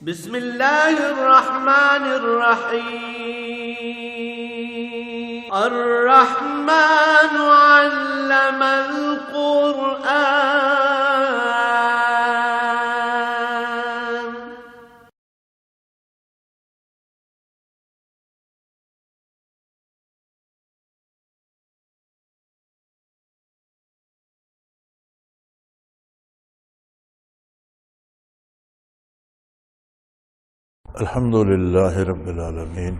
بسم اللہ الرحمن الرحیم الرحمن علم القرآن الحمد للہ رب العالمین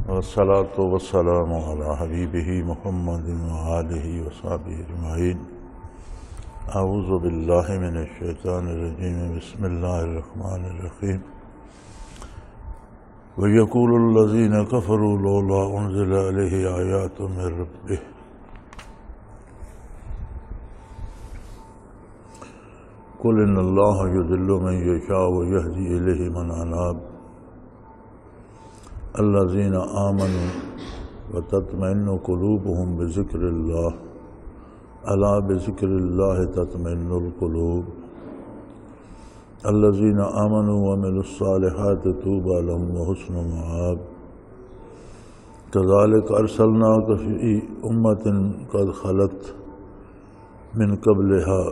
والصلاة والسلام علی حبیبہ محمد وآلہ وصحبہ اجمعین۔ اعوذ باللہ من الشیطان الرجیم، بسم اللہ الرحمن الرحیم۔ وَيَقُولُ الَّذِينَ كَفَرُوا لَوْلَا أُنزِلَ عَلَيْهِ آيَاتٌ مِّن رَّبِّهِ قل ان اللہ یضل من یشاء ویہدی الیہ من اناب الذین آمنوا وتطمئن قلوبهم بذکر اللہ الا بذکر اللہ تطمئن القلوب الذین آمنوا وعملوا الصالحات طوبی لهم وحسن مآب کذالک ارسلناک فی امۃ قد خلت من قبلها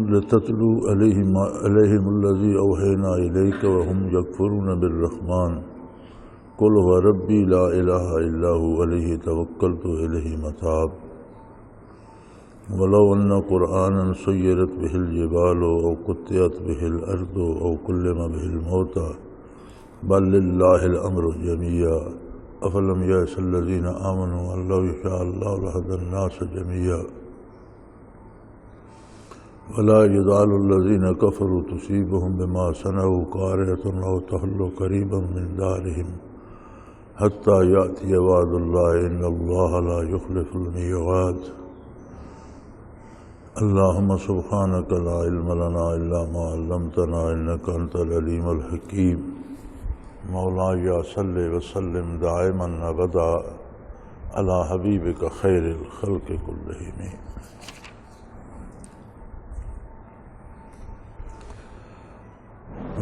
لتتلو علیہم الذی اوحینا الیک وهم یکفرون بالرحمن قل هو ربی لا الہ الا هو علیہ توکلت الیہ متاب ولو ان قرآنا سیرت به الجبال او قطعت به الارض او کلم به الموتى بل للہ الامر جميعا افلم یأس الذین آمنوا ان لو یشاء اللہ لہدی الناس جميعا ولا يزال الذين كفروا تصيبهم بما صنعوا قارعة أو تحل قريبا من دارهم حتى يأتي وعد الله إن الله لا يخلف الميعاد اللهم سبحانك لا علم لنا إلا ما علمتنا إنك أنت العليم الحكيم مولاي صل وسلم دائما أبدا على حبيبك خير الخلق كلهم۔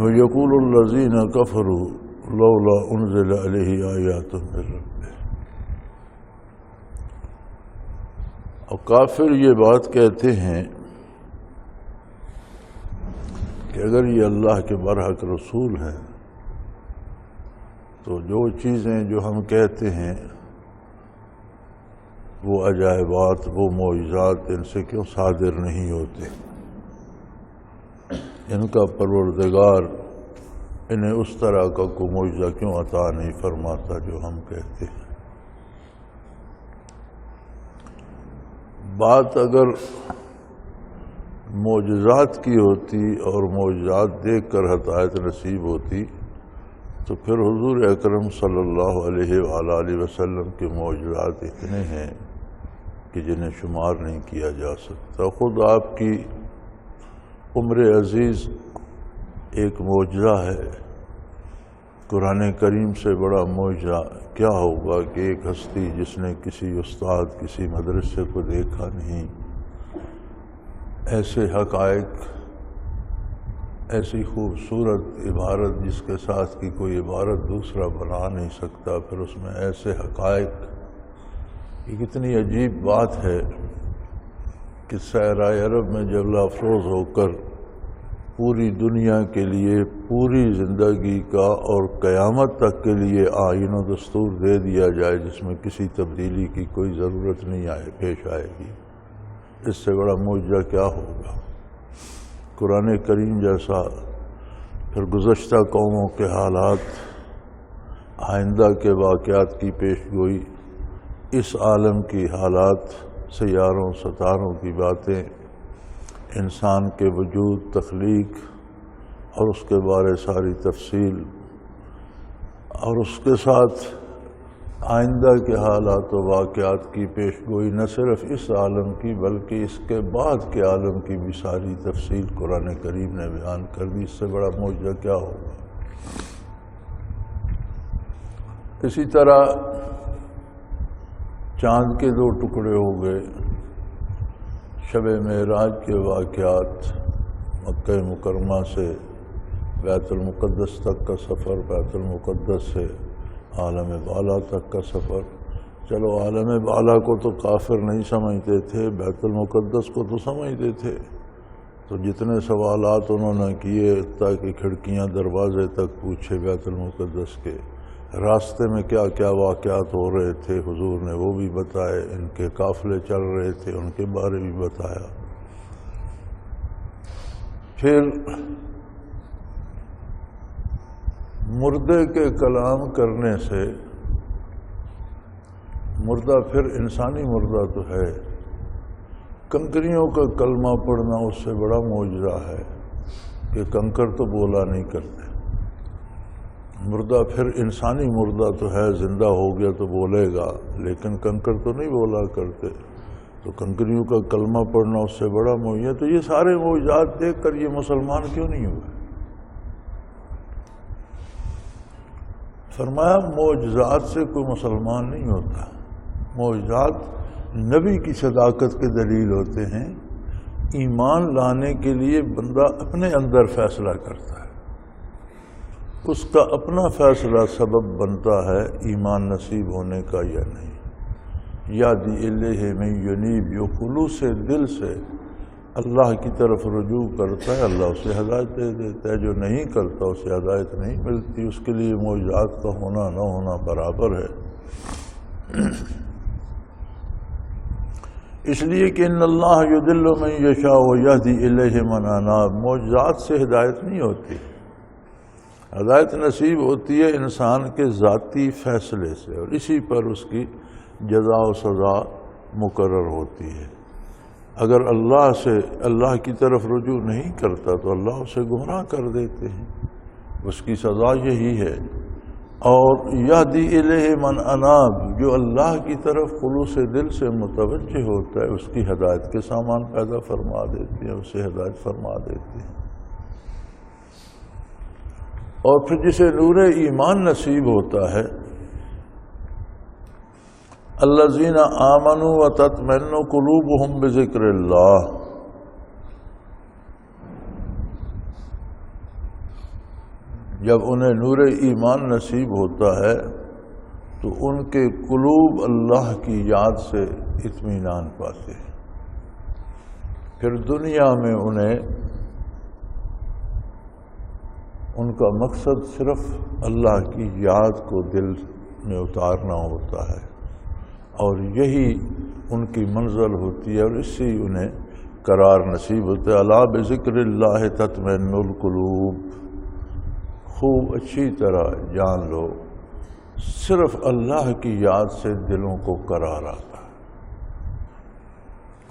وَيَقُولُ الَّذِينَ كَفَرُوا لَوْلَا أُنزِلَ عَلَيْهِ آيَاتٌ مِّن رَّبِّهِ۔ اور کافر یہ بات کہتے ہیں کہ اگر یہ اللہ کے برحق رسول ہیں تو جو چیزیں جو ہم کہتے ہیں وہ عجائبات، وہ معجزات ان سے کیوں صادر نہیں ہوتے؟ ان کا پروردگار انہیں اس طرح کا کوئی معجزہ کیوں عطا نہیں فرماتا جو ہم کہتے ہیں؟ بات اگر معجزات کی ہوتی اور معجزات دیکھ کر ہدایت نصیب ہوتی تو پھر حضور اکرم صلی اللہ علیہ وآلہ وسلم کے معجزات اتنے ہیں کہ جنہیں شمار نہیں کیا جا سکتا۔ خود آپ کی عمر عزیز ایک معجزہ ہے۔ قرآن کریم سے بڑا معجزہ کیا ہوگا کہ ایک ہستی جس نے کسی استاد، کسی مدرسے کو دیکھا نہیں، ایسے حقائق، ایسی خوبصورت عبارت جس کے ساتھ کی کوئی عبارت دوسرا بنا نہیں سکتا، پھر اس میں ایسے حقائق، یہ کتنی عجیب بات ہے کہ صحرائے عرب میں جبلہ افروز ہو کر پوری دنیا کے لیے پوری زندگی کا اور قیامت تک کے لیے آئین و دستور دے دیا جائے جس میں کسی تبدیلی کی کوئی ضرورت نہیں پیش آئے گی۔ اس سے بڑا معجزہ کیا ہوگا؟ قرآن کریم جیسا، پھر گزشتہ قوموں کے حالات، آئندہ کے واقعات کی پیش گوئی، اس عالم کی حالات، سیاروں ستاروں کی باتیں، انسان کے وجود، تخلیق اور اس کے بارے ساری تفصیل، اور اس کے ساتھ آئندہ کے حالات و واقعات کی پیش گوئی، نہ صرف اس عالم کی بلکہ اس کے بعد کے عالم کی بھی ساری تفصیل قرآن کریم نے بیان کر دی۔ اس سے بڑا معجزہ کیا ہوگا؟ اسی طرح چاند کے 2 ٹکڑے ہو گئے، شب معراج کے واقعات، مکہ مکرمہ سے بیت المقدس تک کا سفر، بیت المقدس سے عالم بالا تک کا سفر. چلو عالم بالا کو تو کافر نہیں سمجھتے تھے، بیت المقدس کو تو سمجھتے تھے. تو جتنے سوالات انہوں نے کیے، تاکہ کھڑکیاں دروازے تک پوچھے بیت المقدس کے، راستے میں کیا کیا واقعات ہو رہے تھے حضور نے وہ بھی بتائے، ان کے قافلے چل رہے تھے ان کے بارے بھی بتایا. پھر مردے کے کلام کرنے سے، مردہ پھر انسانی مردہ تو ہے، کنکریوں کا کلمہ پڑھنا اس سے بڑا معجزہ ہے کہ کنکر تو بولا نہیں کرتے. مردہ پھر انسانی مردہ تو ہے، زندہ ہو گیا تو بولے گا، لیکن کنکر تو نہیں بولا کرتے. تو کنکریوں کا کلمہ پڑھنا اس سے بڑا معجزہ. تو یہ سارے معجزات دیکھ کر یہ مسلمان کیوں نہیں ہوئے؟ فرمایا معجزات سے کوئی مسلمان نہیں ہوتا. معجزات نبی کی صداقت کے دلیل ہوتے ہیں. ایمان لانے کے لیے بندہ اپنے اندر فیصلہ کرتا ہے، اس کا اپنا فیصلہ سبب بنتا ہے ایمان نصیب ہونے کا یا نہیں. یادی الیہ من ینیب، جو خلوص دل سے اللہ کی طرف رجوع کرتا ہے اللہ اسے ہدایت دے دیتا ہے. جو نہیں کرتا اسے ہدایت نہیں ملتی. اس کے لیے معجزات کا ہونا نہ ہونا برابر ہے. اس لیے کہ ان اللہ یضل من یشاء ویہدی الیہ من اناب. معجزات سے ہدایت نہیں ہوتی، ہدایت نصیب ہوتی ہے انسان کے ذاتی فیصلے سے، اور اسی پر اس کی جزا و سزا مقرر ہوتی ہے. اگر اللہ کی طرف رجوع نہیں کرتا تو اللہ اسے گمراہ کر دیتے ہیں، اس کی سزا یہی ہے. اور یہدی الیہ من اناب، جو اللہ کی طرف خلوص دل سے متوجہ ہوتا ہے اس کی ہدایت کے سامان پیدا فرما دیتے ہیں، اسے ہدایت فرما دیتے ہیں. اور پھر جسے نور ایمان نصیب ہوتا ہے، الذین آمنوا وتطمئن قلوبهم بذکر اللہ، جب انہیں نور ایمان نصیب ہوتا ہے تو ان کے قلوب اللہ کی یاد سے اطمینان پاتے ہیں. پھر دنیا میں انہیں ان کا مقصد صرف اللہ کی یاد کو دل میں اتارنا ہوتا ہے، اور یہی ان کی منزل ہوتی ہے، اور اس سے انہیں قرار نصیب ہوتا ہے. الا بذکر اللہ تطمئن القلوب. خوب اچھی طرح جان لو، صرف اللہ کی یاد سے دلوں کو قرار آتا ہے.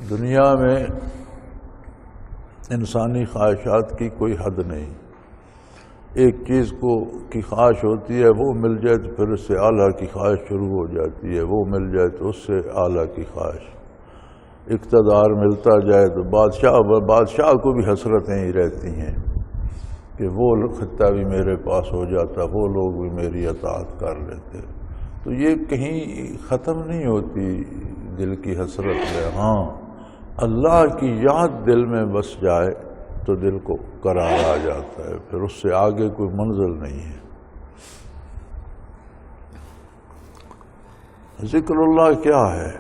دنیا میں انسانی خواہشات کی کوئی حد نہیں. ایک چیز کی خواہش ہوتی ہے، وہ مل جائے تو پھر اس سے اعلیٰ کی خواہش شروع ہو جاتی ہے، وہ مل جائے تو اس سے اعلیٰ کی خواہش. اقتدار ملتا جائے تو بادشاہ کو بھی حسرتیں ہی رہتی ہیں کہ وہ خطہ بھی میرے پاس ہو جاتا، وہ لوگ بھی میری اطاعت کر لیتے. تو یہ کہیں ختم نہیں ہوتی دل کی حسرت میں. ہاں، اللہ کی یاد دل میں بس جائے تو دل کو قرار آ جاتا ہے، پھر اس سے آگے کوئی منزل نہیں ہے. ذکر اللہ کیا ہے؟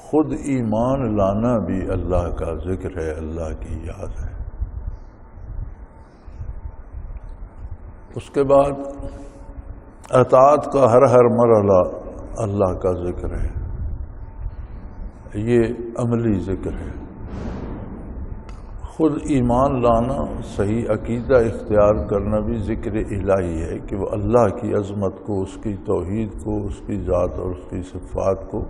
خود ایمان لانا بھی اللہ کا ذکر ہے، اللہ کی یاد ہے. اس کے بعد اطاعت کا ہر مرحلہ اللہ کا ذکر ہے، یہ عملی ذکر ہے. خود ایمان لانا، صحیح عقیدہ اختیار کرنا بھی ذکر الہی ہے کہ وہ اللہ کی عظمت کو، اس کی توحید کو، اس کی ذات اور اس کی صفات کو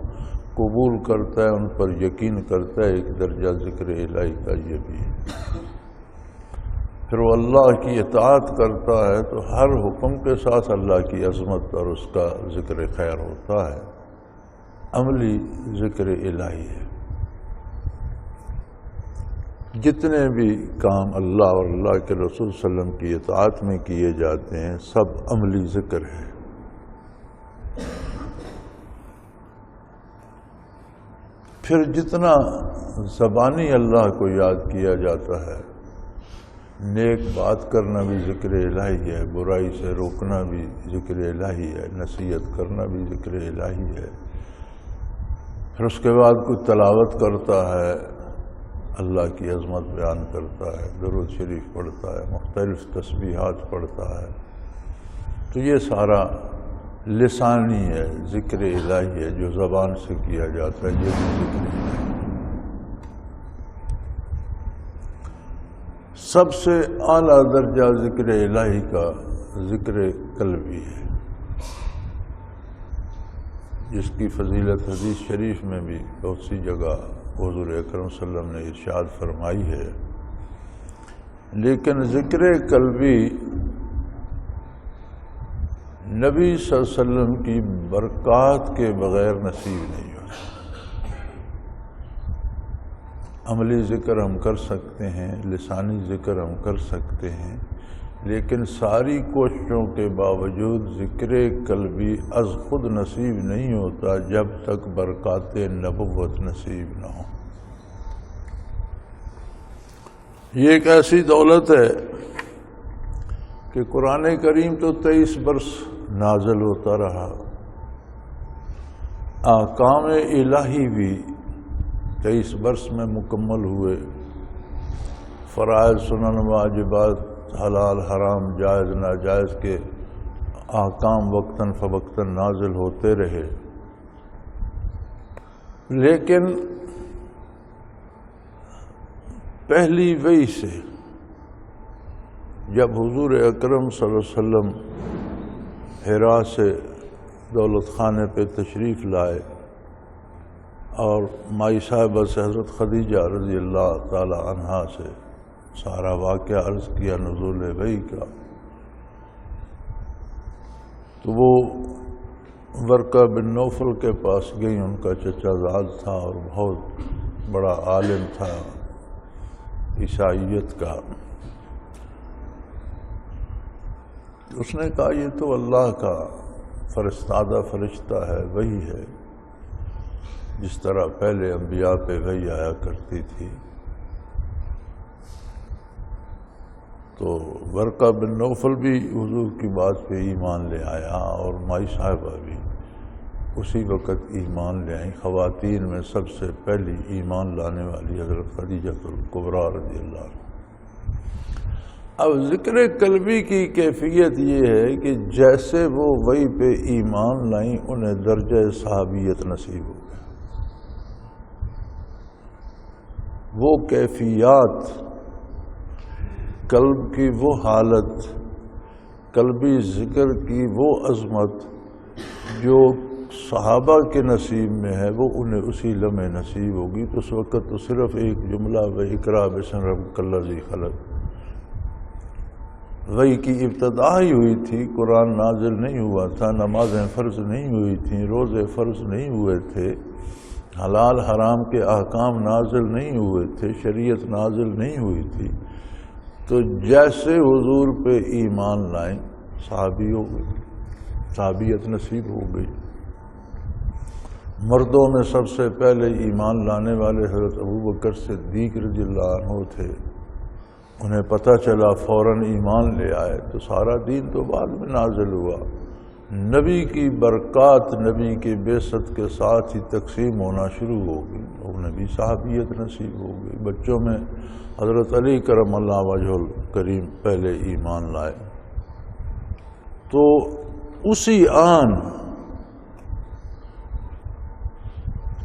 قبول کرتا ہے، ان پر یقین کرتا ہے. ایک درجہ ذکر الہی کا یہ بھی ہے. پھر وہ اللہ کی اطاعت کرتا ہے تو ہر حکم کے ساتھ اللہ کی عظمت اور اس کا ذکر خیر ہوتا ہے. عملی ذکر الہی ہے. جتنے بھی کام اللہ اور اللہ کے رسول صلی اللہ علیہ وسلم کی اطاعت میں کیے جاتے ہیں سب عملی ذکر ہے. پھر جتنا زبانی اللہ کو یاد کیا جاتا ہے، نیک بات کرنا بھی ذکر الہی ہے، برائی سے روکنا بھی ذکر الہی ہے، نصیحت کرنا بھی ذکر الہی ہے۔ پھر اس کے بعد کوئی تلاوت کرتا ہے، اللہ کی عظمت بیان کرتا ہے، درود شریف پڑھتا ہے، مختلف تسبیحات پڑھتا ہے، تو یہ سارا لسانی ہے، ذکر الہی ہے جو زبان سے کیا جاتا ہے، یہ بھی ذکر الہی ہے۔ سب سے اعلیٰ درجہ ذکر الہی کا ذکر قلبی ہے، جس کی فضیلت حدیث شریف میں بھی بہت سی جگہ حضور اکرم صلی اللہ علیہ وسلم نے ارشاد فرمائی ہے، لیکن ذکر قلبی نبی صلی اللہ علیہ وسلم کی برکات کے بغیر نصیب نہیں ہوتا۔ عملی ذکر ہم کر سکتے ہیں، لسانی ذکر ہم کر سکتے ہیں، لیکن ساری کوششوں کے باوجود ذکر قلبی از خود نصیب نہیں ہوتا جب تک برکات نبوت نصیب نہ ہو۔ یہ ایک ایسی دولت ہے کہ قرآن کریم تو 23 برس نازل ہوتا رہا، احکام الہی بھی 23 برس میں مکمل ہوئے، فرائض سنن واجبات حلال حرام جائز ناجائز کے احکام وقتاً فوقتاً نازل ہوتے رہے، لیکن پہلی وحی سے جب حضور اکرم صلی اللہ علیہ وسلم حرا سے دولت خانے پہ تشریف لائے اور مائی صاحبہ سے حضرت خدیجہ رضی اللہ تعالی عنہا سے سارا واقعہ عرض کیا نزول وحی کا، تو وہ ورقہ بن نوفل کے پاس گئی، ان کا چچا زاد تھا اور بہت بڑا عالم تھا عیسائیت کا۔ اس نے کہا یہ تو اللہ کا فرستادہ فرشتہ ہے، وحی ہے، جس طرح پہلے انبیاء پہ وحی آیا کرتی تھی۔ تو ورقہ بن نوفل بھی حضور کی بات پہ ایمان لے آیا اور مائی صاحبہ بھی اسی وقت ایمان لے آئیں۔ خواتین میں سب سے پہلی ایمان لانے والی حضرت خدیجہ الکبریٰ رضی اللہ عنہ۔ اب ذکر قلبی کی کیفیت یہ ہے کہ جیسے وہ وحی پہ ایمان لائیں انہیں درجہ صحابیت نصیب ہو گیا۔ وہ کیفیات، قلب کی وہ حالت، قلبی ذکر کی وہ عظمت جو صحابہ کے نصیب میں ہے، وہ انہیں اسی لمحے نصیب ہوگی۔ تو اس وقت تو صرف ایک جملہ اقرأ باسم ربک الذی خلق، وحی کی ابتدا ہی ہوئی تھی، قرآن نازل نہیں ہوا تھا، نمازیں فرض نہیں ہوئی تھیں، روزے فرض نہیں ہوئے تھے، حلال حرام کے احکام نازل نہیں ہوئے تھے، شریعت نازل نہیں ہوئی تھی، تو جیسے حضور پہ ایمان لائیں صحابی ہو گئی، صحابیت نصیب ہو گئی۔ مردوں میں سب سے پہلے ایمان لانے والے حضرت ابوبکر صدیق رضی اللہ عنہ تھے، انہیں پتہ چلا فوراً ایمان لے آئے، تو سارا دین تو بعد میں نازل ہوا۔ نبی کی برکات نبی کی بعثت کے ساتھ ہی تقسیم ہونا شروع ہو گئی، انہیں بھی صحابیت نصیب ہو گئی۔ بچوں میں حضرت علی کرم اللہ وجہ الکریم پہلے ایمان لائے، تو اسی آن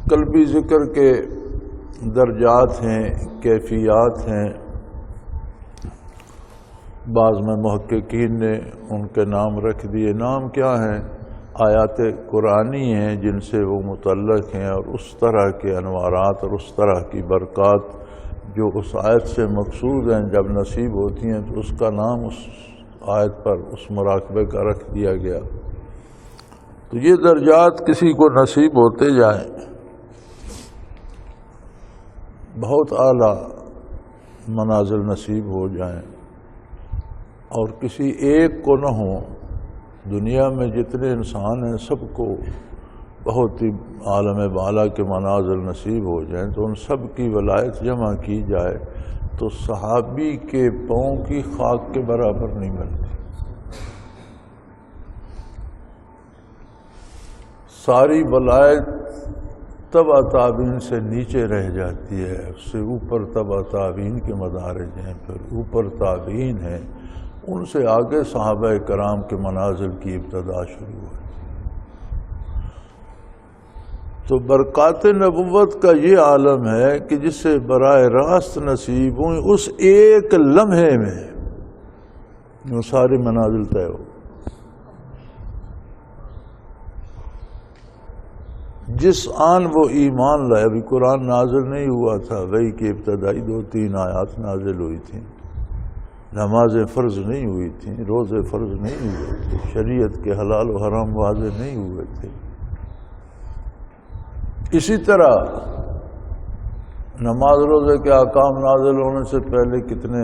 قلبی ذکر کے درجات ہیں، کیفیات ہیں۔ بعض میں محققین نے ان کے نام رکھ دیے۔ نام کیا ہیں؟ آیات قرآنی ہیں جن سے وہ متعلق ہیں، اور اس طرح کے انوارات اور اس طرح کی برکات جو اس آیت سے مقصود ہیں جب نصیب ہوتی ہیں تو اس کا نام اس آیت پر اس مراقبے کا رکھ دیا گیا۔ تو یہ درجات کسی کو نصیب ہوتے جائیں، بہت اعلیٰ منازل نصیب ہو جائیں، اور کسی ایک کو نہ ہوں، دنیا میں جتنے انسان ہیں سب کو بہت ہی عالم بالا کے منازل نصیب ہو جائیں تو ان سب کی ولایت جمع کی جائے تو صحابی کے پاؤں کی خاک کے برابر نہیں ملتی. ساری ولایت تبع تابعین سے نیچے رہ جاتی ہے، اس سے اوپر تبع تابعین کے مدارج ہیں، پھر اوپر تابعین ہیں، ان سے آگے صحابہ کرام کے منازل کی ابتدا شروع ہے. تو برکات نبوت کا یہ عالم ہے کہ جس سے براہ راست نصیب ہوئی اس ایک لمحے میں وہ ساری منازل طے ہو. جس آن وہ ایمان لائے، ابھی قرآن نازل نہیں ہوا تھا، وہی کی ابتدائی 2-3 آیات نازل ہوئی تھیں، نمازیں فرض نہیں ہوئی تھیں، روزے فرض نہیں ہوئے تھے، شریعت کے حلال و حرام واضح نہیں ہوئے تھے. اسی طرح نماز روزے کے احکام نازل ہونے سے پہلے کتنے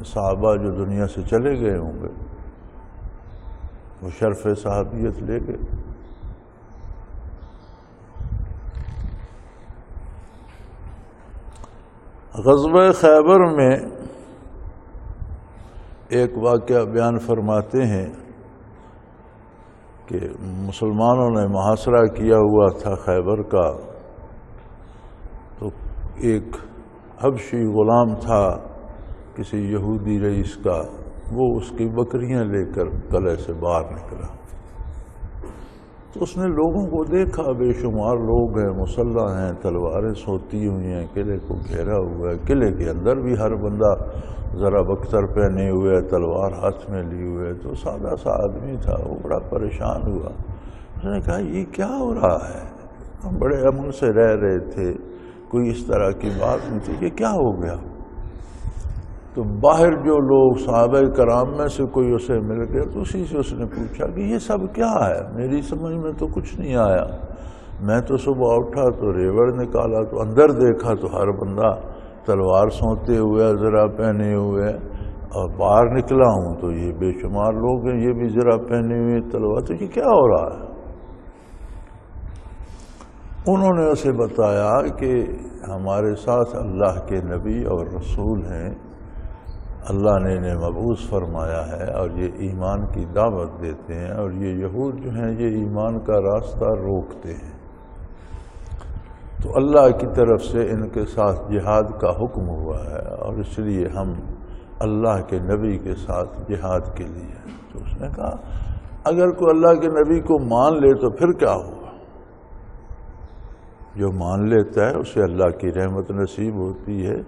صحابہ جو دنیا سے چلے گئے ہوں گے، وہ شرف صحابیت لے گئے. غزوہ خیبر میں ایک واقعہ بیان فرماتے ہیں کہ مسلمانوں نے محاصرہ کیا ہوا تھا خیبر کا، تو ایک حبشی غلام تھا کسی یہودی رئیس کا، وہ اس کی بکریاں لے کر قلعے سے باہر نکلا. تو اس نے لوگوں کو دیکھا، بے شمار لوگ ہیں، مسلح ہیں، تلواریں سوتی ہوئی ہیں، قلعے کو گھیرا ہوا ہے، قلعے کے اندر بھی ہر بندہ ذرا بختر پہنے ہوئے، تلوار ہاتھ میں لی ہوئے. تو سادہ سا آدمی تھا، وہ بڑا پریشان ہوا. اس نے کہا یہ کیا ہو رہا ہے؟ ہم بڑے امن سے رہ رہے تھے، کوئی اس طرح کی بات نہیں تھی، یہ کیا ہو گیا؟ تو باہر جو لوگ صحابہ کرام میں سے کوئی اسے مل گیا تو اسی سے اس نے پوچھا کہ یہ سب کیا ہے؟ میری سمجھ میں تو کچھ نہیں آیا. میں تو صبح اٹھا تو ریوڑ نکالا تو اندر دیکھا تو ہر بندہ تلوار سونتے ہوئے، زرہ پہنے ہوئے، اور باہر نکلا ہوں تو یہ بے شمار لوگ ہیں، یہ بھی زرہ پہنے ہوئے تلوار. تو یہ کیا ہو رہا ہے؟ انہوں نے اسے بتایا کہ ہمارے ساتھ اللہ کے نبی اور رسول ہیں، اللہ نے انہیں مبعوث فرمایا ہے اور یہ ایمان کی دعوت دیتے ہیں، اور یہ یہود جو ہیں یہ ایمان کا راستہ روکتے ہیں. تو اللہ کی طرف سے ان کے ساتھ جہاد کا حکم ہوا ہے، اور اس لیے ہم اللہ کے نبی کے ساتھ جہاد کے لیے ہیں. تو اس نے کہا اگر کوئی اللہ کے نبی کو مان لے تو پھر کیا ہوگا؟ جو مان لیتا ہے اسے اللہ کی رحمت نصیب ہوتی ہے،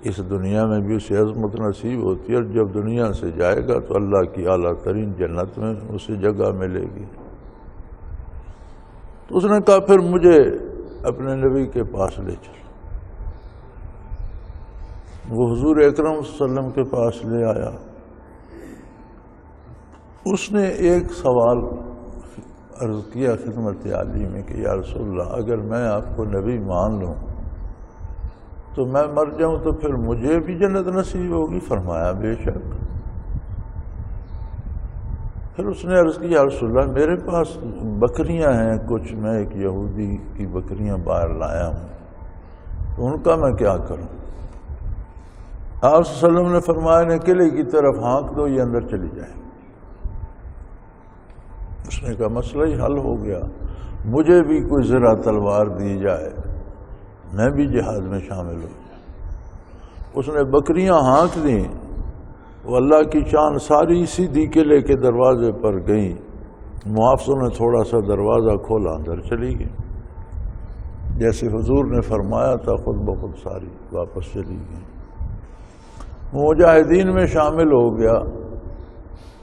اس دنیا میں بھی اسے عظمت نصیب ہوتی ہے، اور جب دنیا سے جائے گا تو اللہ کی اعلیٰ ترین جنت میں اسے جگہ ملے گی. تو اس نے کہا پھر مجھے اپنے نبی کے پاس لے چل. وہ حضور اکرم صلی اللہ علیہ وسلم کے پاس لے آیا. اس نے ایک سوال عرض کیا خدمت عالی میں کہ یا رسول اللہ، اگر میں آپ کو نبی مان لوں تو میں مر جاؤں تو پھر مجھے بھی جنت نصیب ہوگی؟ فرمایا بے شک. پھر اس نے عرض کی یا رسول اللہ، میرے پاس بکریاں ہیں کچھ، میں ایک یہودی کی بکریاں باہر لایا ہوں، تو ان کا میں کیا کروں؟ آپ صلی اللہ علیہ وسلم نے فرمایا نے قلعے کی طرف ہانک دو، یہ اندر چلی جائے. اس نے کہا مسئلہ ہی حل ہو گیا، مجھے بھی کوئی ذرا تلوار دی جائے، میں بھی جہاد میں شامل ہو جائے. اس نے بکریاں ہانک دیں، وہ اللہ کی شان ساری سیدھی قلعے کے دروازے پر گئیں. محافظوں نے تھوڑا سا دروازہ کھولا، اندر چلی گئی. جیسے حضور نے فرمایا تھا خود بخود ساری واپس چلی گئی. مجاہدین میں شامل ہو گیا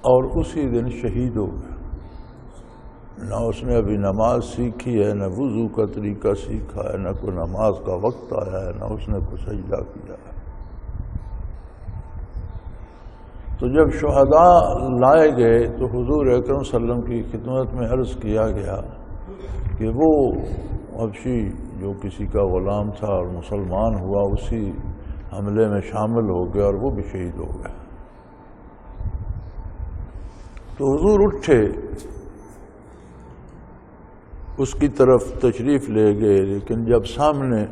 اور اسی دن شہید ہو گیا. نہ اس نے ابھی نماز سیکھی ہے، نہ وضو کا طریقہ سیکھا ہے، نہ کوئی نماز کا وقت آیا ہے، نہ اس نے کوئی سجدہ کیا ہے. تو جب شہداء لائے گئے تو حضور اکرم صلی اللہ علیہ وسلم کی خدمت میں عرض کیا گیا کہ وہ حبشی جو کسی کا غلام تھا اور مسلمان ہوا، اسی حملے میں شامل ہو گیا اور وہ بھی شہید ہو گیا. تو حضور اٹھے اس کی طرف تشریف لے گئے، لیکن جب سامنے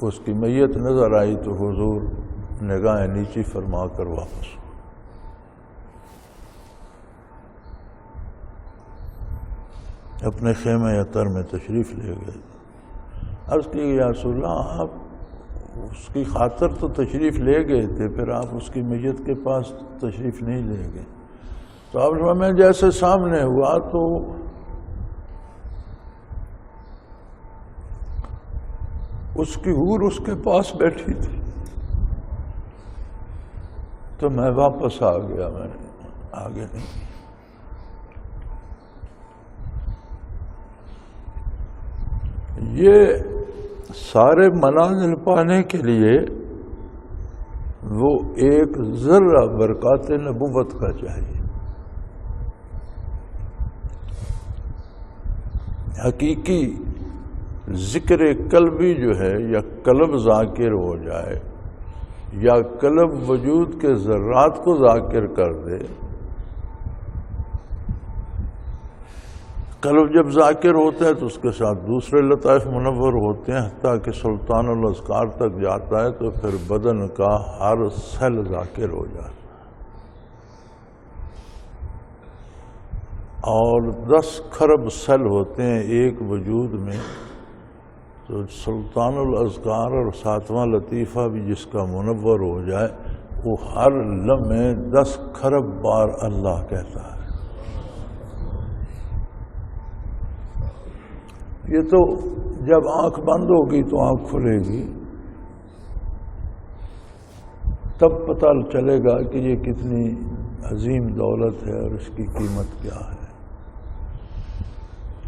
اس کی میت نظر آئی تو حضور نگاہیں نیچی فرما کر واپس اپنے خیمہ اطہر میں تشریف لے گئے۔ عرض کی یا رسول اللہ، آپ اس کی خاطر تو تشریف لے گئے تھے، پھر آپ اس کی میت کے پاس تشریف نہیں لے گئے۔ تو آپ میں جیسے سامنے ہوا تو اس کی حور اس کے پاس بیٹھی تھی، تو میں واپس آ گیا، میں نے آگے نہیں۔ یہ سارے منازل پانے کے لیے وہ ایک ذرہ برکات نبوت کا چاہیے۔ حقیقی ذکر قلبی جو ہے، یا قلب ذاکر ہو جائے، یا قلب وجود کے ذرات کو ذاکر کر دے۔ قلب جب ذاکر ہوتا ہے تو اس کے ساتھ دوسرے لطائف منور ہوتے ہیں، حتیٰ کہ سلطان الاذکار تک جاتا ہے، تو پھر بدن کا ہر سیل ذاکر ہو جاتا ہے۔ اور 10 کھرب سیل ہوتے ہیں ایک وجود میں، تو سلطان الاذکار اور 7واں لطیفہ بھی جس کا منور ہو جائے، وہ ہر لمحے 10 کھرب بار اللہ کہتا ہے۔ یہ تو جب آنکھ بند ہوگی تو آنکھ کھلے گی، تب پتہ چلے گا کہ یہ کتنی عظیم دولت ہے اور اس کی قیمت کیا ہے۔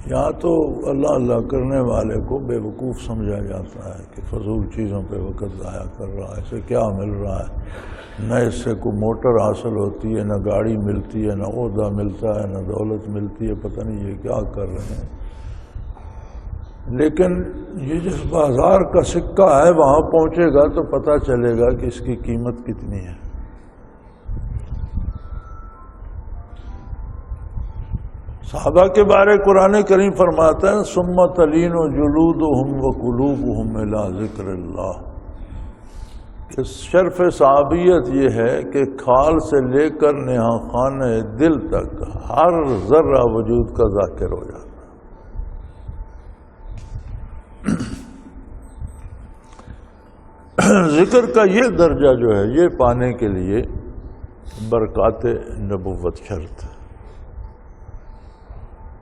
یہاں تو اللہ اللہ کرنے والے کو بے وقوف سمجھا جاتا ہے کہ فضول چیزوں پہ وقت ضائع کر رہا ہے، اسے کیا مل رہا ہے؟ نہ اس سے کوئی موٹر حاصل ہوتی ہے، نہ گاڑی ملتی ہے، نہ عہدہ ملتا ہے، نہ دولت ملتی ہے، پتہ نہیں یہ کیا کر رہے ہیں۔ لیکن یہ جس بازار کا سکہ ہے وہاں پہنچے گا تو پتہ چلے گا کہ اس کی قیمت کتنی ہے۔ صحابہ کے بارے قرآن کریم فرماتا ہے ثم تلین جلودہم وقلوبہم الی ذکر اللہ۔ کہ شرف صحابیت یہ ہے کہ کھال سے لے کر نہا خانہ دل تک ہر ذرہ وجود کا ذاکر ہو جاتا ہے۔ ذکر کا یہ درجہ جو ہے، یہ پانے کے لیے برکات نبوت شرط ہے۔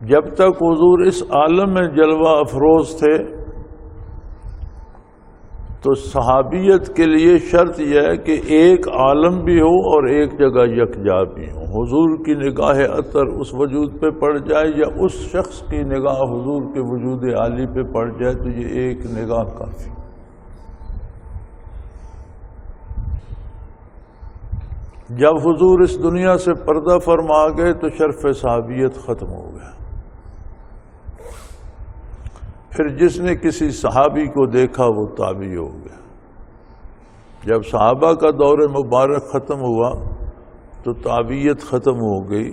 جب تک حضور اس عالم میں جلوہ افروز تھے تو صحابیت کے لیے شرط یہ ہے کہ ایک عالم بھی ہو اور ایک جگہ یکجا بھی ہو۔ حضور کی نگاہ اثر اس وجود پہ پڑ جائے یا اس شخص کی نگاہ حضور کے وجود عالی پہ پڑ جائے تو یہ ایک نگاہ کافی۔ جب حضور اس دنیا سے پردہ فرما گئے تو شرف صحابیت ختم ہو گیا۔ پھر جس نے کسی صحابی کو دیکھا وہ تابعی ہو گیا۔ جب صحابہ کا دور مبارک ختم ہوا تو تابعیت ختم ہو گئی،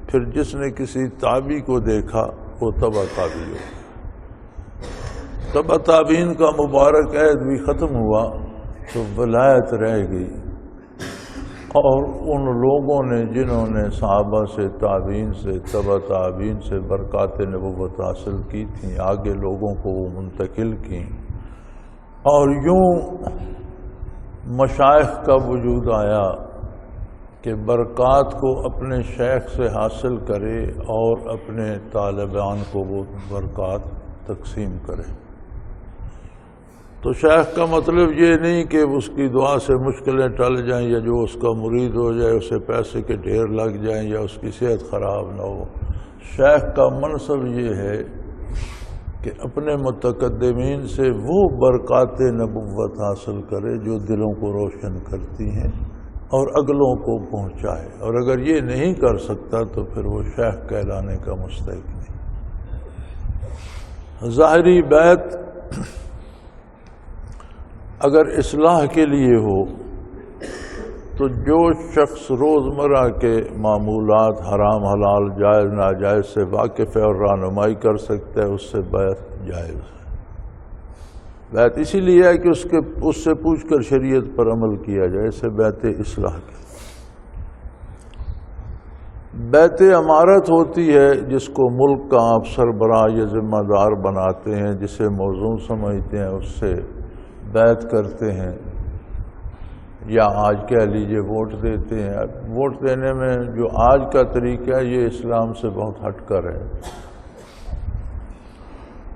پھر جس نے کسی تابعی کو دیکھا وہ تبع تابعی ہو گیا۔ تبع تابعین کا مبارک عہد بھی ختم ہوا تو ولایت رہ گئی، اور ان لوگوں نے جنہوں نے صحابہ سے، تابعین سے، تبع تابعین سے برکات نبوت حاصل کی تھیں، آگے لوگوں کو وہ منتقل کی، اور یوں مشائخ کا وجود آیا کہ برکات کو اپنے شیخ سے حاصل کرے اور اپنے طالبان کو وہ برکات تقسیم کرے۔ تو شیخ کا مطلب یہ نہیں کہ اس کی دعا سے مشکلیں ٹل جائیں، یا جو اس کا مرید ہو جائے اسے پیسے کے ڈھیر لگ جائیں یا اس کی صحت خراب نہ ہو۔ شیخ کا منصب یہ ہے کہ اپنے متقدمین سے وہ برکات نبوت حاصل کرے جو دلوں کو روشن کرتی ہیں اور اگلوں کو پہنچائے، اور اگر یہ نہیں کر سکتا تو پھر وہ شیخ کہلانے کا مستحق نہیں۔ ظاہری بیت اگر اصلاح کے لیے ہو تو جو شخص روزمرہ کے معمولات حرام حلال جائز ناجائز سے واقف ہے اور رہنمائی کر سکتا ہے، اس سے بیعت جائز ہے۔ بیعت اسی لیے ہے کہ اس سے پوچھ کر شریعت پر عمل کیا جائے، اسے بیعت اصلاح کی۔ بیعت امارت ہوتی ہے جس کو ملک کا آپ سربراہ یا ذمہ دار بناتے ہیں، جسے موزوں سمجھتے ہیں، اس سے بیعت کرتے ہیں، یا آج کہہ لیجئے ووٹ دیتے ہیں۔ ووٹ دینے میں جو آج کا طریقہ ہے یہ اسلام سے بہت ہٹ کر ہے،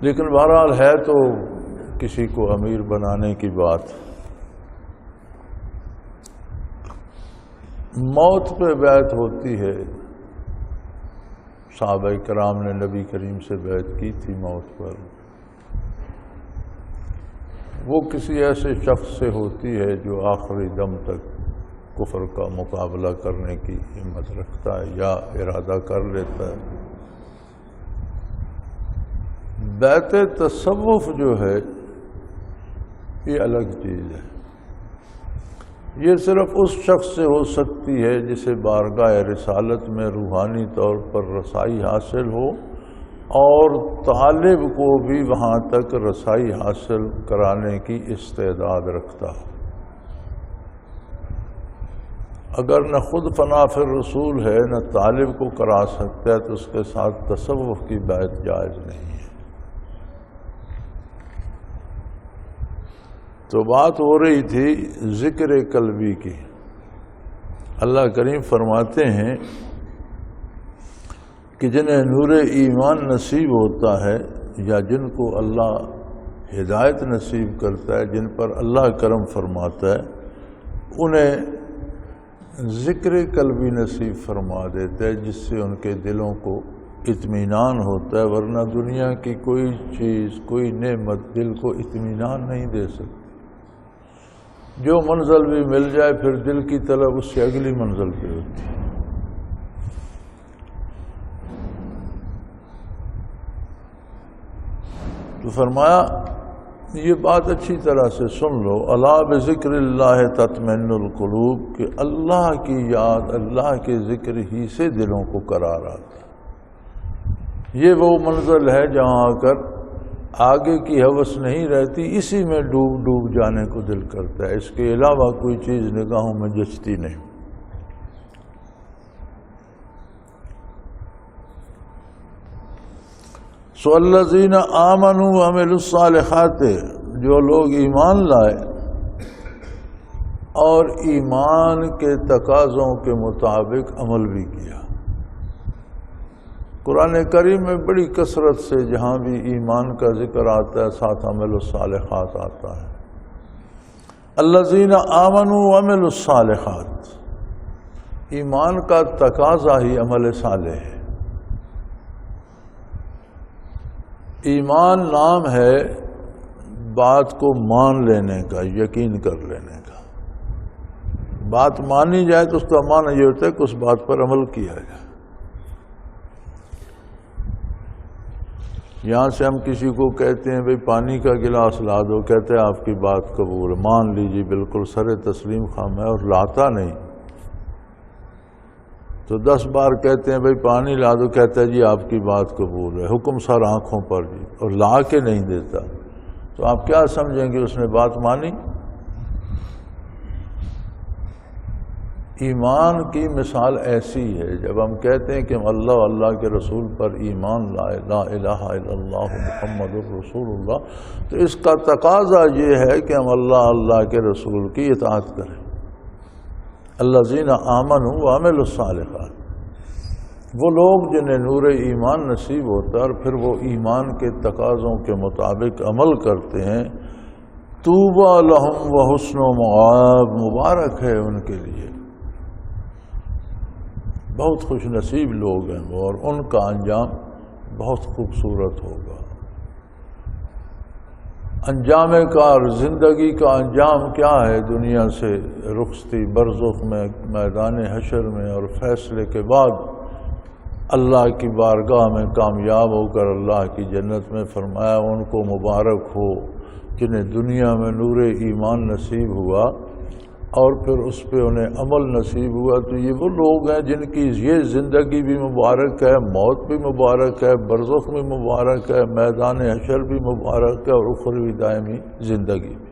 لیکن بہرحال ہے تو کسی کو امیر بنانے کی بات۔ موت پہ بیعت ہوتی ہے، صحابہ کرام نے نبی کریم سے بیعت کی تھی موت پر۔ وہ کسی ایسے شخص سے ہوتی ہے جو آخری دم تک کفر کا مقابلہ کرنے کی ہمت رکھتا ہے یا ارادہ کر لیتا ہے۔ بیعت تصوف جو ہے یہ الگ چیز ہے، یہ صرف اس شخص سے ہو سکتی ہے جسے بارگاہ رسالت میں روحانی طور پر رسائی حاصل ہو اور طالب کو بھی وہاں تک رسائی حاصل کرانے کی استعداد رکھتا ہو۔ اگر نہ خود فنا فی الرسول ہے نہ طالب کو کرا سکتا ہے تو اس کے ساتھ تصوف کی بیعت جائز نہیں ہے۔ تو بات ہو رہی تھی ذکر قلبی کی۔ اللہ کریم فرماتے ہیں کہ جنہیں نور ایمان نصیب ہوتا ہے یا جن کو اللہ ہدایت نصیب کرتا ہے، جن پر اللہ کرم فرماتا ہے، انہیں ذکر قلبی نصیب فرما دیتا ہے جس سے ان کے دلوں کو اطمینان ہوتا ہے، ورنہ دنیا کی کوئی چیز کوئی نعمت دل کو اطمینان نہیں دے سکتی۔ جو منزل بھی مل جائے پھر دل کی طلب اس سے اگلی منزل پہ ہوتی ہے۔ تو فرمایا یہ بات اچھی طرح سے سن لو، الا بذکر اللہ تطمئن القلوب، کہ اللہ کی یاد، اللہ کے ذکر ہی سے دلوں کو قرار آتا ہے۔ یہ وہ منزل ہے جہاں آ کر آگے کی ہوس نہیں رہتی، اسی میں ڈوب ڈوب جانے کو دل کرتا ہے، اس کے علاوہ کوئی چیز نگاہوں میں جچتی نہیں۔ سو الذین آمنوا وعملوا الصالحات، جو لوگ ایمان لائے اور ایمان کے تقاضوں کے مطابق عمل بھی کیا۔ قرآن کریم میں بڑی کثرت سے جہاں بھی ایمان کا ذکر آتا ہے ساتھ عمل الصالحات آتا ہے۔ الذین آمنوا وعملوا الصالحات، ایمان کا تقاضا ہی عمل صالح ہے۔ ایمان نام ہے بات کو مان لینے کا، یقین کر لینے کا۔ بات مانی جائے تو اس کا معنی یہ ہوتا ہے کہ اس بات پر عمل کیا جائے۔ یہاں سے ہم کسی کو کہتے ہیں بھئی پانی کا گلاس لا دو، کہتے ہیں آپ کی بات قبول، مان لیجیے، بالکل سر تسلیم خام ہے، اور لاتا نہیں تو 10 بار کہتے ہیں بھئی پانی لا دو، کہتا ہے جی آپ کی بات قبول ہے، حکم سر آنکھوں پر جی، اور لا کے نہیں دیتا، تو آپ کیا سمجھیں گے اس نے بات مانی؟ ایمان کی مثال ایسی ہے، جب ہم کہتے ہیں کہ ہم اللہ و اللہ کے رسول پر ایمان لائے، لا الہ الا اللہ محمد الرسول اللہ، تو اس کا تقاضا یہ ہے کہ ہم اللہ کے رسول کی اطاعت کریں۔ الذین آمنوا وعملوا الصالحات، وہ لوگ جنہیں نور ایمان نصیب ہوتا ہے اور پھر وہ ایمان کے تقاضوں کے مطابق عمل کرتے ہیں، طوبی لہم وحسن مآب، مبارک ہے ان کے لیے، بہت خوش نصیب لوگ ہیں وہ، اور ان کا انجام بہت خوبصورت ہوگا۔ انجام کار، زندگی کا انجام کیا ہے؟ دنیا سے رخصتی، برزخ میں، میدان حشر میں، اور فیصلے کے بعد اللہ کی بارگاہ میں کامیاب ہو کر اللہ کی جنت میں۔ فرمایا ان کو مبارک ہو جنہیں دنیا میں نور ایمان نصیب ہوا اور پھر اس پہ انہیں عمل نصیب ہوا، تو یہ وہ لوگ ہیں جن کی یہ زندگی بھی مبارک ہے، موت بھی مبارک ہے، برزخ بھی مبارک ہے، میدان حشر بھی مبارک ہے، اور اخروی دائمی زندگی بھی۔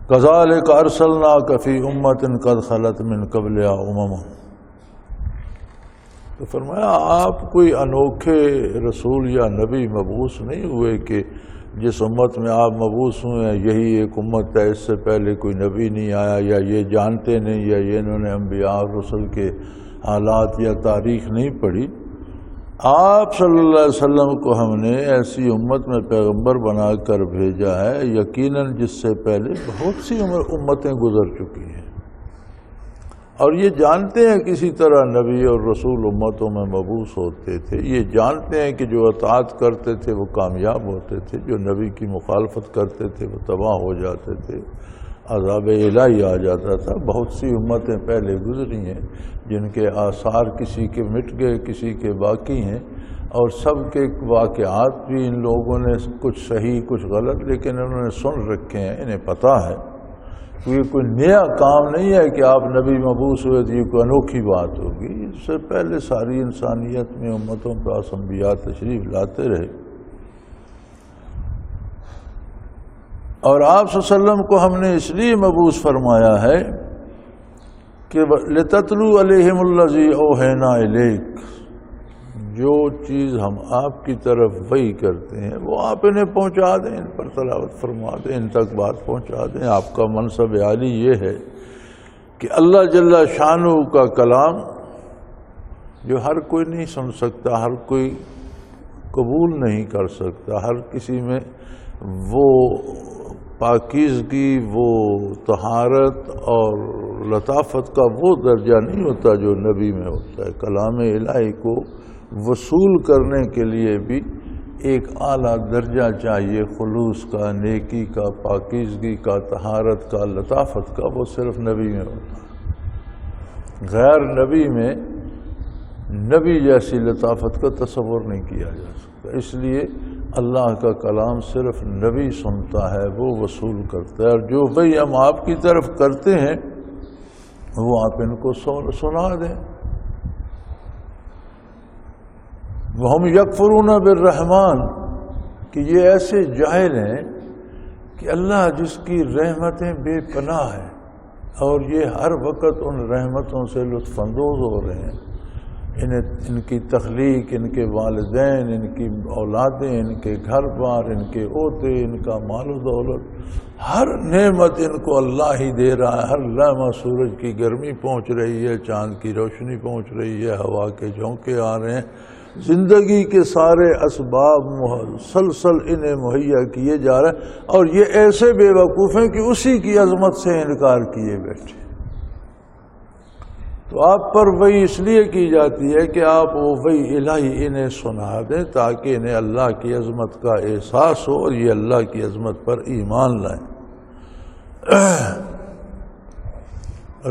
کذالک ارسلناک فی امۃ قد خلت من قبلہا امم، تو فرمایا آپ کوئی انوکھے رسول یا نبی مبعوث نہیں ہوئے کہ جس امت میں آپ مبعوث ہوئے ہیں یہی ایک امت ہے، اس سے پہلے کوئی نبی نہیں آیا، یا یہ جانتے نہیں، یا یہ انہوں نے انبیاء اور رسل کے حالات یا تاریخ نہیں پڑھی۔ آپ صلی اللہ علیہ وسلم کو ہم نے ایسی امت میں پیغمبر بنا کر بھیجا ہے یقیناً جس سے پہلے بہت سی امتیں گزر چکی ہیں، اور یہ جانتے ہیں کسی طرح نبی اور رسول امتوں میں مبعوث ہوتے تھے، یہ جانتے ہیں کہ جو اطاعت کرتے تھے وہ کامیاب ہوتے تھے، جو نبی کی مخالفت کرتے تھے وہ تباہ ہو جاتے تھے، عذاب الہی آ جاتا تھا۔ بہت سی امتیں پہلے گزری ہیں جن کے آثار کسی کے مٹ گئے، کسی کے باقی ہیں، اور سب کے واقعات بھی ان لوگوں نے کچھ صحیح کچھ غلط لیکن انہوں نے سن رکھے ہیں، انہیں پتہ ہے۔ یہ کوئی نیا کام نہیں ہے کہ آپ نبی مبعوث ہوئے تو یہ کوئی انوکھی بات ہوگی، اس سے پہلے ساری انسانیت میں امتوں پاس انبیاء تشریف لاتے رہے، اور آپ صلی اللہ علیہ وسلم کو ہم نے اس لیے مبعوث فرمایا ہے کہ لِتَتْلُوا عَلَيْهِمُ الَّذِي أَوْحَيْنَا إِلَيْكَ، جو چیز ہم آپ کی طرف وحی کرتے ہیں وہ آپ انہیں پہنچا دیں، ان پر تلاوت فرما دیں، ان تک بات پہنچا دیں۔ آپ کا منصب عالی یہ ہے کہ اللہ جل شانہ کا کلام جو ہر کوئی نہیں سن سکتا، ہر کوئی قبول نہیں کر سکتا، ہر کسی میں وہ پاکیزگی، وہ طہارت اور لطافت کا وہ درجہ نہیں ہوتا جو نبی میں ہوتا ہے۔ کلام الہی کو وصول کرنے کے لیے بھی ایک اعلیٰ درجہ چاہیے، خلوص کا، نیکی کا، پاکیزگی کا، طہارت کا، لطافت کا، وہ صرف نبی میں ہوتا ہے۔ غیر نبی میں نبی جیسی لطافت کا تصور نہیں کیا جا سکتا، اس لیے اللہ کا کلام صرف نبی سنتا ہے، وہ وصول کرتا ہے، اور جو بھئی ہم آپ کی طرف کرتے ہیں وہ آپ ان کو سنا دیں۔ وَهُمْ يَكْفُرُونَ بِالرَّحْمَٰنِ، کہ یہ ایسے جاہل ہیں کہ اللہ جس کی رحمتیں بے پناہ ہیں اور یہ ہر وقت ان رحمتوں سے لطف اندوز ہو رہے ہیں، ان کی تخلیق، ان کے والدین، ان کی اولادیں، ان کے گھر بار، ان کے عہدے، ان کا مال و دولت، ہر نعمت ان کو اللہ ہی دے رہا ہے۔ ہر لمحہ سورج کی گرمی پہنچ رہی ہے، چاند کی روشنی پہنچ رہی ہے، ہوا کے جھونکے آ رہے ہیں، زندگی کے سارے اسباب مسلسل انہیں مہیا کیے جا رہے ہیں، اور یہ ایسے بے وقوف ہیں کہ اسی کی عظمت سے انکار کیے بیٹھے۔ تو آپ پر وحی اس لیے کی جاتی ہے کہ آپ وہ وحی الہی انہیں سنا دیں تاکہ انہیں اللہ کی عظمت کا احساس ہو اور یہ اللہ کی عظمت پر ایمان لائیں۔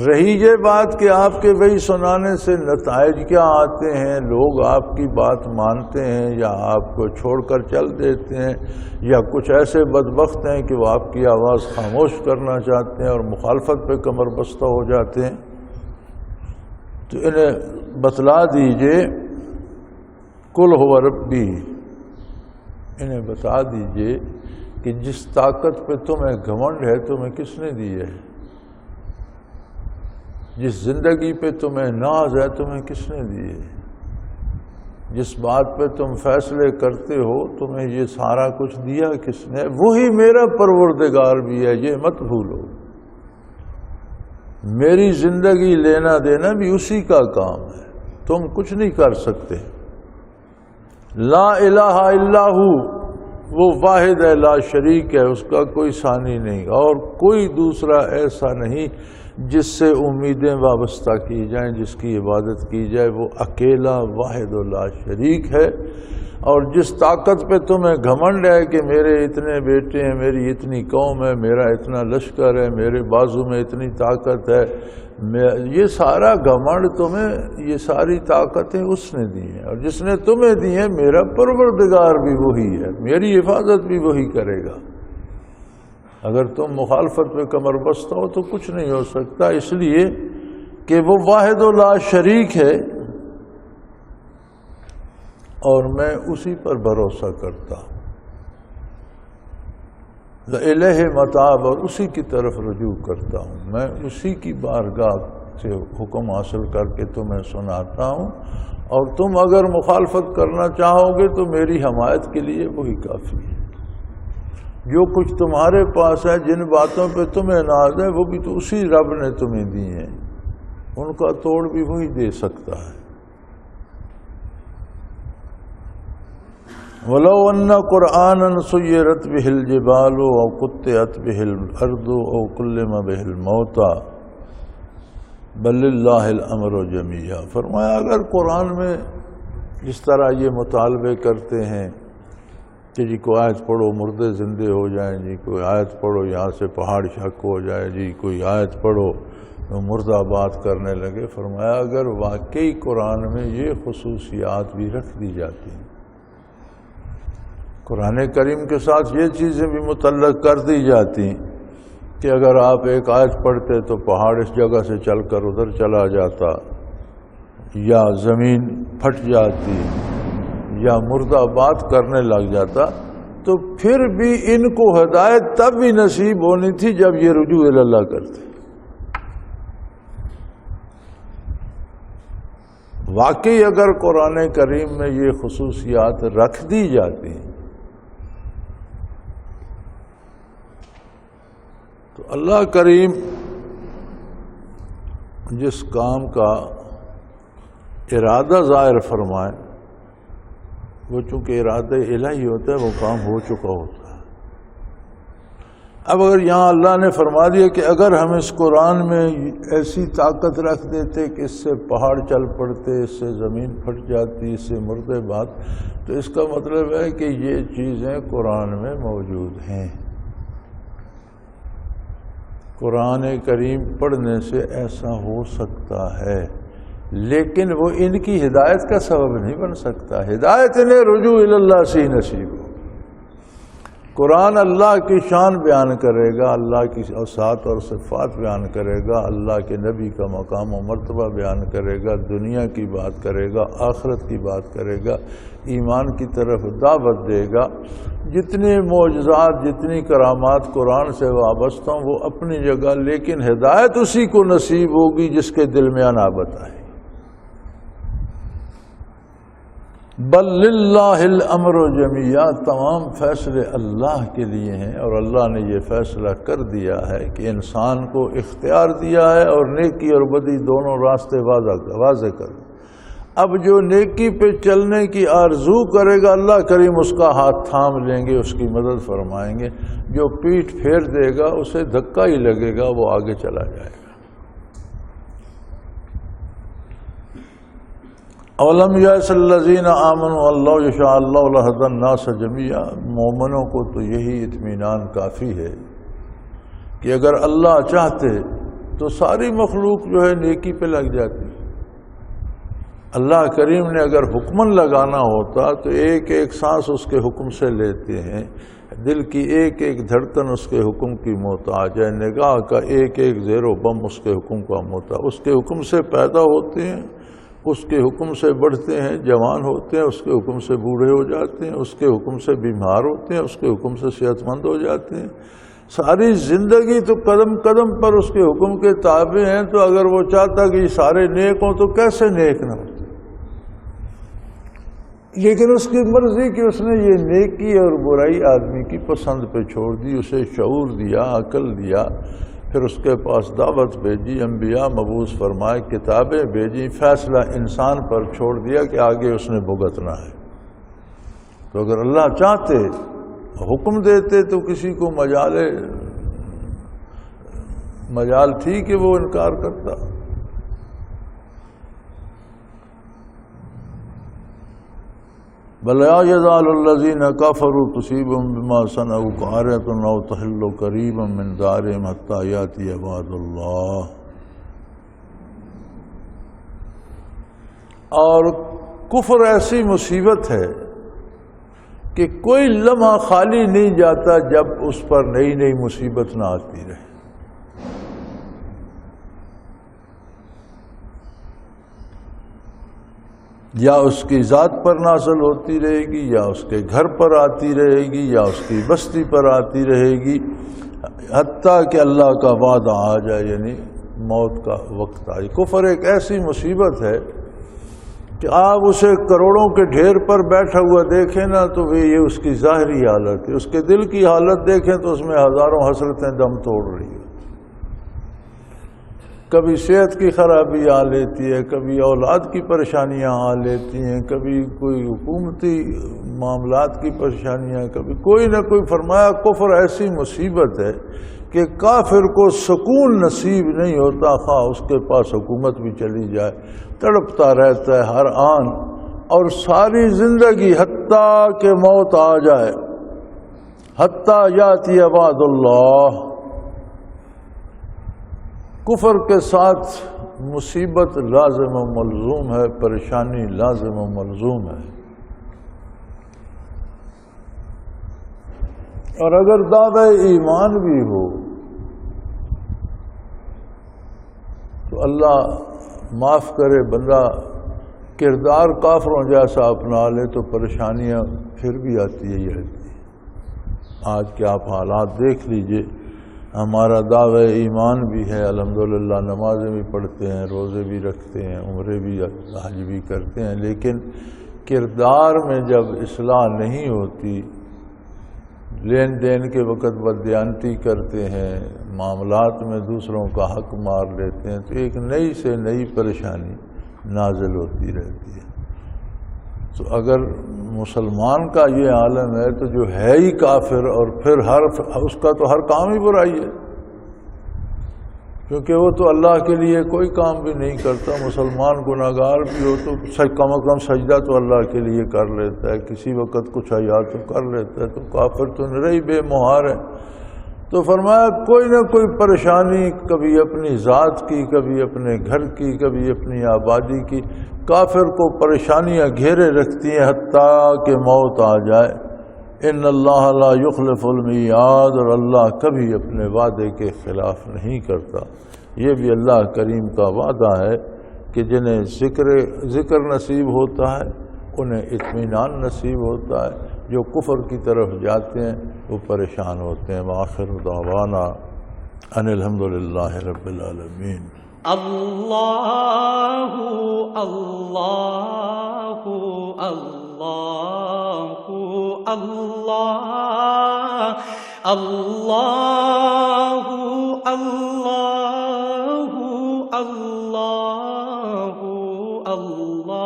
رہی یہ بات کہ آپ کے وحی سنانے سے نتائج کیا آتے ہیں، لوگ آپ کی بات مانتے ہیں یا آپ کو چھوڑ کر چل دیتے ہیں، یا کچھ ایسے بدبخت ہیں کہ وہ آپ کی آواز خاموش کرنا چاہتے ہیں اور مخالفت پہ کمر بستہ ہو جاتے ہیں، تو انہیں بتلا دیجئے قُلْ هُوَ رَبِّي، انہیں بتا دیجئے کہ جس طاقت پہ تمہیں گھمنڈ ہے تمہیں کس نے دی ہے، جس زندگی پہ تمہیں ناز ہے تمہیں کس نے دی ہے، جس بات پہ تم فیصلے کرتے ہو تمہیں یہ سارا کچھ دیا کس نے؟ وہی میرا پروردگار بھی ہے، یہ مت بھولو۔ میری زندگی لینا دینا بھی اسی کا کام ہے، تم کچھ نہیں کر سکتے۔ لا الہ الا ہو، وہ واحد ہے، لا شریک ہے، اس کا کوئی ثانی نہیں، اور کوئی دوسرا ایسا نہیں جس سے امیدیں وابستہ کی جائیں، جس کی عبادت کی جائے، وہ اکیلا واحد و لا شریک ہے۔ اور جس طاقت پہ تمہیں گھمنڈ ہے کہ میرے اتنے بیٹے ہیں، میری اتنی قوم ہے، میرا اتنا لشکر ہے، میرے بازو میں اتنی طاقت ہے، یہ سارا گھمنڈ تمہیں، یہ ساری طاقتیں اس نے دی ہیں، اور جس نے تمہیں دی ہیں میرا پروردگار بھی وہی ہے، میری حفاظت بھی وہی کرے گا۔ اگر تم مخالفت پہ کمر بستہ ہو تو کچھ نہیں ہو سکتا، اس لیے کہ وہ واحد و لا شریک ہے اور میں اسی پر بھروسہ کرتا ہوں۔ الہ متاب، اور اسی کی طرف رجوع کرتا ہوں، میں اسی کی بارگاہ سے حکم حاصل کر کے تمہیں سناتا ہوں، اور تم اگر مخالفت کرنا چاہو گے تو میری حمایت کے لیے وہی کافی ہے۔ جو کچھ تمہارے پاس ہے، جن باتوں پہ تمہیں ناز ہے، وہ بھی تو اسی رب نے تمہیں دی ہیں، ان کا توڑ بھی وہی دے سکتا ہے۔ وَلَوْ أَنَّ قُرْآنًا سُيِّرَتْ بِهِ الْجِبَالُ أَوْ قُطِّعَتْ بِهِ الْأَرْضُ أَوْ كُلِّمَ بِهِ الْمَوْتَى بَلْ لِلَّهِ الْأَمْرُ جَمِيعًا، فرمایا اگر قرآن میں جس طرح یہ مطالبے کرتے ہیں کہ جی کوئی آیت پڑھو مردے زندے ہو جائیں، جی کوئی آیت پڑھو یہاں سے پہاڑ شک ہو جائے، جی کوئی آیت پڑھو تو مردہ بات کرنے لگے، فرمایا اگر واقعی قرآن میں یہ خصوصیات بھی رکھ دی جاتی ہیں، قرآن کریم کے ساتھ یہ چیزیں بھی متعلق کر دی جاتی کہ اگر آپ ایک آیت پڑھتے تو پہاڑ اس جگہ سے چل کر ادھر چلا جاتا، یا زمین پھٹ جاتی، یا مردہ بات کرنے لگ جاتا، تو پھر بھی ان کو ہدایت تب بھی نصیب ہونی تھی جب یہ رجوع اللہ کرتے۔ واقعی اگر قرآن کریم میں یہ خصوصیات رکھ دی جاتی ہیں تو اللہ کریم جس کام کا ارادہ ظاہر فرمائے، وہ چونکہ ارادہ الہی ہوتا ہے، وہ کام ہو چکا ہوتا ہے۔ اب اگر یہاں اللہ نے فرما دیا کہ اگر ہم اس قرآن میں ایسی طاقت رکھ دیتے کہ اس سے پہاڑ چل پڑتے، اس سے زمین پھٹ جاتی، اس سے مردے بات، تو اس کا مطلب ہے کہ یہ چیزیں قرآن میں موجود ہیں۔ قرآن کریم پڑھنے سے ایسا ہو سکتا ہے، لیکن وہ ان کی ہدایت کا سبب نہیں بن سکتا۔ ہدایت انہیں رجوع اللہ سے نصیب ہو۔ قرآن اللہ کی شان بیان کرے گا، اللہ کی اوصاف اور صفات بیان کرے گا، اللہ کے نبی کا مقام و مرتبہ بیان کرے گا، دنیا کی بات کرے گا، آخرت کی بات کرے گا، ایمان کی طرف دعوت دے گا۔ جتنے معجزات، جتنی کرامات قرآن سے وابستہ ہوں وہ اپنی جگہ، لیکن ہدایت اسی کو نصیب ہوگی جس کے دل میں انابت آئے۔ بل للہ الامر جمیعا، تمام فیصلے اللہ کے لیے ہیں، اور اللہ نے یہ فیصلہ کر دیا ہے کہ انسان کو اختیار دیا ہے اور نیکی اور بدی دونوں راستے واضح کر۔ اب جو نیکی پہ چلنے کی آرزو کرے گا اللہ کریم اس کا ہاتھ تھام لیں گے، اس کی مدد فرمائیں گے۔ جو پیٹھ پھیر دے گا اسے دھکا ہی لگے گا، وہ آگے چلا جائے گا۔ اولم یأس الذین آمنوا اللہ یشاء اللہ لہدی الناس جمیعا، مومنوں کو تو یہی اطمینان کافی ہے کہ اگر اللہ چاہتے تو ساری مخلوق جو ہے نیکی پہ لگ جاتی۔ اللہ کریم نے اگر حکمن لگانا ہوتا تو ایک ایک سانس اس کے حکم سے لیتے ہیں، دل کی ایک ایک دھڑکن اس کے حکم کی محتاج ہے، نگاہ کا ایک ایک زیر و بم اس کے حکم کا محتاج۔ اس کے حکم سے پیدا ہوتے ہیں، اس کے حکم سے بڑھتے ہیں، جوان ہوتے ہیں، اس کے حکم سے بوڑھے ہو جاتے ہیں، اس کے حکم سے بیمار ہوتے ہیں، اس کے حکم سے صحت مند ہو جاتے ہیں۔ ساری زندگی تو قدم قدم پر اس کے حکم کے تابع ہیں، تو اگر وہ چاہتا کہ یہ سارے نیک ہوں تو کیسے نیک نہ ہوتے؟ لیکن اس کی مرضی کہ اس نے یہ نیکی اور برائی آدمی کی پسند پہ چھوڑ دی، اسے شعور دیا، عقل دیا، پھر اس کے پاس دعوت بھیجی، انبیاء مبعوث فرمائے، کتابیں بھیجی، فیصلہ انسان پر چھوڑ دیا کہ آگے اس نے بھگتنا ہے۔ تو اگر اللہ چاہتے، حکم دیتے، تو کسی کو مجال تھی کہ وہ انکار کرتا۔ بل یزال الذین کفروا تصیبهم بما صنعوا قارعۃ او تحل قریبا من دارهم حتی یاتی وعد اللہ۔ اور کفر ایسی مصیبت ہے کہ کوئی لمحہ خالی نہیں جاتا جب اس پر نئی نئی مصیبت نہ آتی رہے. یا اس کی ذات پر نازل ہوتی رہے گی، یا اس کے گھر پر آتی رہے گی، یا اس کی بستی پر آتی رہے گی، حتیٰ کہ اللہ کا وعدہ آ جائے، یعنی موت کا وقت آئے. کفر ایک ایسی مصیبت ہے کہ آپ اسے کروڑوں کے ڈھیر پر بیٹھا ہوا دیکھیں نا تو یہ اس کی ظاہری حالت ہے، اس کے دل کی حالت دیکھیں تو اس میں ہزاروں حسرتیں دم توڑ رہی ہیں. کبھی صحت کی خرابی آ لیتی ہے، کبھی اولاد کی پریشانیاں آ لیتی ہیں، کبھی کوئی حکومتی معاملات کی پریشانیاں، کبھی کوئی نہ کوئی. فرمایا کفر ایسی مصیبت ہے کہ کافر کو سکون نصیب نہیں ہوتا، خواہ اس کے پاس حکومت بھی چلی جائے، تڑپتا رہتا ہے ہر آن، اور ساری زندگی حتیٰ کہ موت آ جائے، حتیٰ یاتی وعد اللہ. کفر کے ساتھ مصیبت لازم و ملزوم ہے، پریشانی لازم و ملزوم ہے. اور اگر دعوی ایمان بھی ہو تو اللہ معاف کرے، بندہ کردار کافروں جیسا اپنا لے تو پریشانیاں پھر بھی آتی ہے. آج کے آپ حالات دیکھ لیجئے. ہمارا دعوی ایمان بھی ہے، الحمدللہ نمازیں بھی پڑھتے ہیں، روزے بھی رکھتے ہیں، عمرے بھی حج بھی کرتے ہیں، لیکن کردار میں جب اصلاح نہیں ہوتی، لین دین کے وقت بددیانتی کرتے ہیں، معاملات میں دوسروں کا حق مار لیتے ہیں، تو ایک نئی سے نئی پریشانی نازل ہوتی رہتی ہے. تو اگر مسلمان کا یہ عالم ہے تو جو ہے ہی کافر، اور پھر اس کا تو ہر کام ہی برائی ہے، کیونکہ وہ تو اللہ کے لیے کوئی کام بھی نہیں کرتا. مسلمان گناہگار بھی ہو تو کم از کم سجدہ تو اللہ کے لیے کر لیتا ہے، کسی وقت کچھ حیا تو کر لیتا ہے. تو کافر تو نرئی بے مہار ہے. تو فرمایا کوئی نہ کوئی پریشانی، کبھی اپنی ذات کی، کبھی اپنے گھر کی، کبھی اپنی آبادی کی. کافر کو پریشانیاں گھیرے رکھتی ہیں حتیٰ کہ موت آ جائے. ان اللہ لا یخلف المیعاد، اور اللہ کبھی اپنے وعدے کے خلاف نہیں کرتا. یہ بھی اللہ کریم کا وعدہ ہے کہ جنہیں ذکر نصیب ہوتا ہے انہیں اطمینان نصیب ہوتا ہے، جو کفر کی طرف جاتے ہیں وہ پریشان ہوتے ہیں. وآخر دعوانا ان الحمدللہ رب العالمین. اللہ اللہ اللہ اللہ اللہ اللہ اللہ اللہ.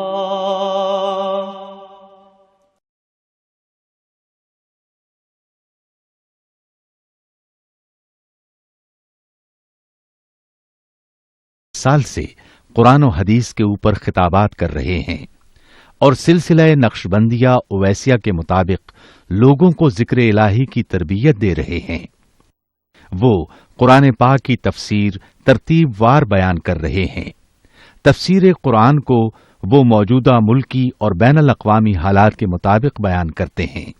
سال سے قرآن و حدیث کے اوپر خطابات کر رہے ہیں اور سلسلہ نقشبندیہ اویسیہ کے مطابق لوگوں کو ذکر الہی کی تربیت دے رہے ہیں. وہ قرآن پاک کی تفسیر ترتیب وار بیان کر رہے ہیں. تفسیر قرآن کو وہ موجودہ ملکی اور بین الاقوامی حالات کے مطابق بیان کرتے ہیں.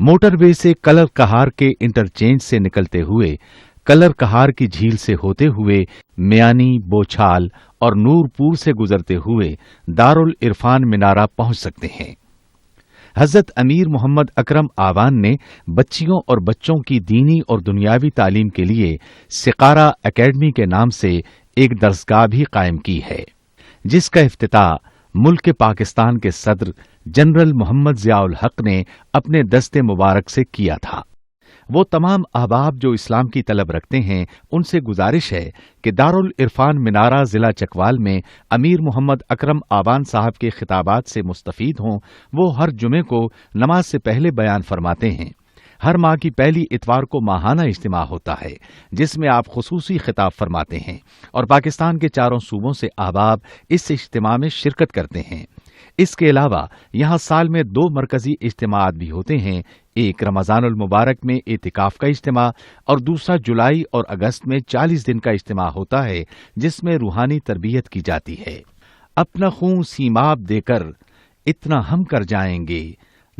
موٹر وے سے کلر کہار کے انٹرچینج سے نکلتے ہوئے، کلر کہار کی جھیل سے ہوتے ہوئے، میانی، بوچھال اور نور پور سے گزرتے ہوئے دارالعرفان منارہ پہنچ سکتے ہیں. حضرت امیر محمد اکرم آوان نے بچیوں اور بچوں کی دینی اور دنیاوی تعلیم کے لیے سقارہ اکیڈمی کے نام سے ایک درسگاہ بھی قائم کی ہے، جس کا افتتاح ملک پاکستان کے صدر جنرل محمد ضیاء الحق نے اپنے دست مبارک سے کیا تھا. وہ تمام احباب جو اسلام کی طلب رکھتے ہیں ان سے گزارش ہے کہ دارالعرفان منارہ ضلع چکوال میں امیر محمد اکرم آوان صاحب کے خطابات سے مستفید ہوں. وہ ہر جمعے کو نماز سے پہلے بیان فرماتے ہیں. ہر ماہ کی پہلی اتوار کو ماہانہ اجتماع ہوتا ہے جس میں آپ خصوصی خطاب فرماتے ہیں اور پاکستان کے چاروں صوبوں سے احباب اس اجتماع میں شرکت کرتے ہیں. اس کے علاوہ یہاں سال میں 2 مرکزی اجتماعات بھی ہوتے ہیں، ایک رمضان المبارک میں اعتکاف کا اجتماع اور دوسرا جولائی اور اگست میں 40 دن کا اجتماع ہوتا ہے جس میں روحانی تربیت کی جاتی ہے. اپنا خون سیماب دے کر اتنا ہم کر جائیں گے،